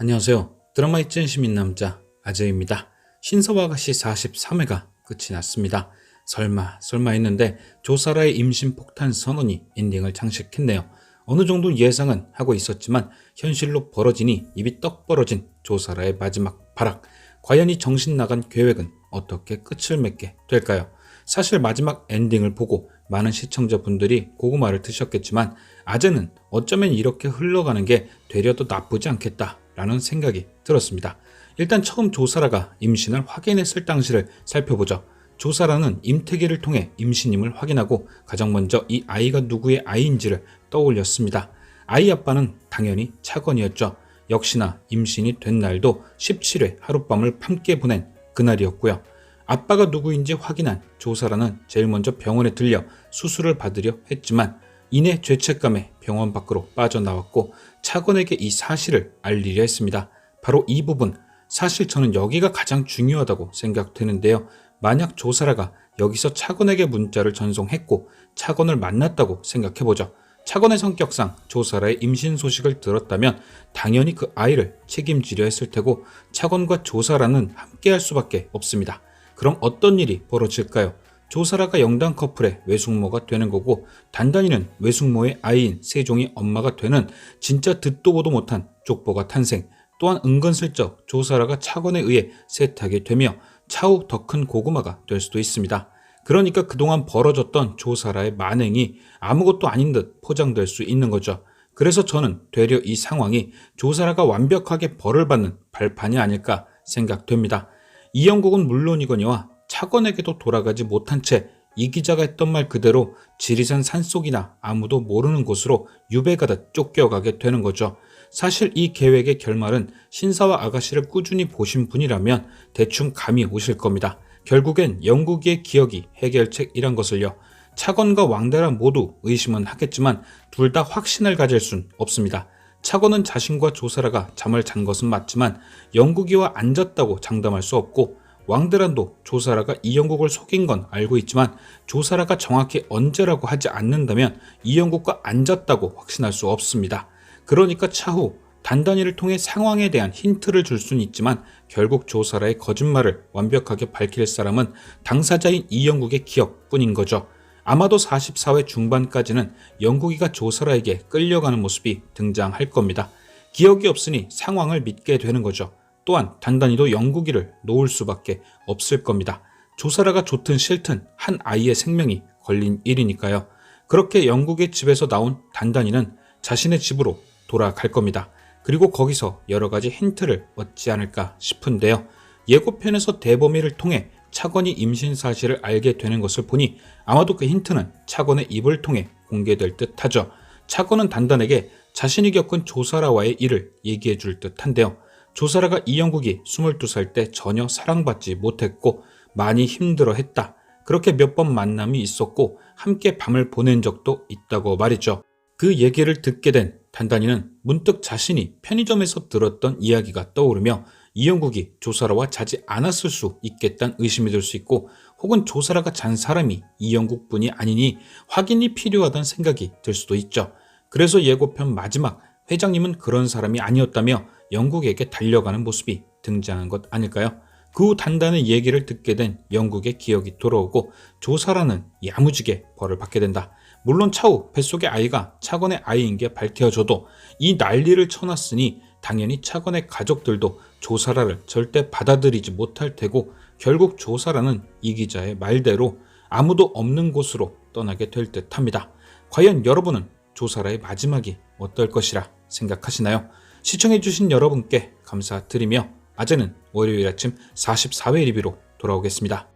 안녕하세요. 드라마의 찐 시민 남자 아재입니다. 신서와 아가씨 43회가 끝이 났습니다. 설마 했는데 조사라의 임신 폭탄 선언이 엔딩을 장식했네요. 어느 정도 예상은 하고 있었지만 현실로 벌어지니 입이 떡 벌어진 조사라의 마지막 발악. 과연 이 정신 나간 계획은 어떻게 끝을 맺게 될까요? 사실 마지막 엔딩을 보고 많은 시청자분들이 고구마를 드셨겠지만 아재는 어쩌면 이렇게 흘러가는 게 되려 더 나쁘지 않겠다 라는 생각이 들었습니다. 일단 처음 조사라가 임신을 확인했을 당시를 살펴보죠. 조사라는 임태기를 통해 임신임을 확인하고 가장 먼저 이 아이가 누구의 아이인지를 떠올렸습니다. 아이 아빠는 당연히 차건이었죠. 역시나 임신이 된 날도 17회 하룻밤을 함께 보낸 그날이었고요. 아빠가 누구인지 확인한 조사라는 제일 먼저 병원에 들려 수술을 받으려 했지만 이내 죄책감에 병원 밖으로 빠져나왔고 차건에게 이 사실을 알리려 했습니다. 바로 이 부분, 사실 저는 여기가 가장 중요하다고 생각되는데요. 만약 조사라가 여기서 차건에게 문자를 전송했고 차건을 만났다고 생각해보죠. 차건의 성격상 조사라의 임신 소식을 들었다면 당연히 그 아이를 책임지려 했을 테고 차건과 조사라는 함께할 수밖에 없습니다. 그럼 어떤 일이 벌어질까요? 조사라가 영당 커플의 외숙모가 되는 거고 단단이는 외숙모의 아이인 세종이 엄마가 되는 진짜 듣도 보도 못한 족보가 탄생. 또한 은근슬쩍 조사라가 차건에 의해 세탁이 되며 차후 더 큰 고구마가 될 수도 있습니다. 그러니까 그동안 벌어졌던 조사라의 만행이 아무것도 아닌 듯 포장될 수 있는 거죠. 그래서 저는 되려 이 상황이 조사라가 완벽하게 벌을 받는 발판이 아닐까 생각됩니다. 이영국은 물론이거니와 차건에게도 돌아가지 못한 채 이 기자가 했던 말 그대로 지리산 산속이나 아무도 모르는 곳으로 유배가듯 쫓겨가게 되는 거죠. 사실 이 계획의 결말은 신사와 아가씨를 꾸준히 보신 분이라면 대충 감이 오실 겁니다. 결국엔 영국의 기억이 해결책이란 것을요. 차건과 왕대라 모두 의심은 하겠지만 둘 다 확신을 가질 순 없습니다. 차건은 자신과 조사라가 잠을 잔 것은 맞지만 영국이와 안 잤다고 장담할 수 없고 왕대란도 조사라가 이영국을 속인 건 알고 있지만 조사라가 정확히 언제라고 하지 않는다면 이영국과 안 잤다고 확신할 수 없습니다. 그러니까 차후 단단이를 통해 상황에 대한 힌트를 줄 수는 있지만 결국 조사라의 거짓말을 완벽하게 밝힐 사람은 당사자인 이영국의 기억뿐인 거죠. 아마도 44회 중반까지는 영국이가 조사라에게 끌려가는 모습이 등장할 겁니다. 기억이 없으니 상황을 믿게 되는 거죠. 또한 단단히도 영국이를 놓을 수밖에 없을 겁니다. 조사라가 좋든 싫든 한 아이의 생명이 걸린 일이니까요. 그렇게 영국의 집에서 나온 단단이는 자신의 집으로 돌아갈 겁니다. 그리고 거기서 여러 가지 힌트를 얻지 않을까 싶은데요. 예고편에서 대범이를 통해 차건이 임신 사실을 알게 되는 것을 보니 아마도 그 힌트는 차건의 입을 통해 공개될 듯 하죠. 차건은 단단에게 자신이 겪은 조사라와의 일을 얘기해 줄 듯한데요. 조사라가 이영국이 22살 때 전혀 사랑받지 못했고 많이 힘들어했다. 그렇게 몇 번 만남이 있었고 함께 밤을 보낸 적도 있다고 말이죠. 그 얘기를 듣게 된 단단이는 문득 자신이 편의점에서 들었던 이야기가 떠오르며 이영국이 조사라와 자지 않았을 수 있겠다는 의심이 들 수 있고 혹은 조사라가 잔 사람이 이영국뿐이 아니니 확인이 필요하다는 생각이 들 수도 있죠. 그래서 예고편 마지막 회장님은 그런 사람이 아니었다며 영국에게 달려가는 모습이 등장한 것 아닐까요? 그 후 단단의 얘기를 듣게 된 영국의 기억이 돌아오고 조사라는 야무지게 벌을 받게 된다. 물론 차후 뱃속의 아이가 차건의 아이인 게 밝혀져도 이 난리를 쳐놨으니 당연히 차건의 가족들도 조사라를 절대 받아들이지 못할 테고 결국 조사라는 이 기자의 말대로 아무도 없는 곳으로 떠나게 될 듯합니다. 과연 여러분은 조사라의 마지막이 어떨 것이라 생각하시나요? 시청해주신 여러분께 감사드리며 아재는 월요일 아침 44회 리뷰로 돌아오겠습니다.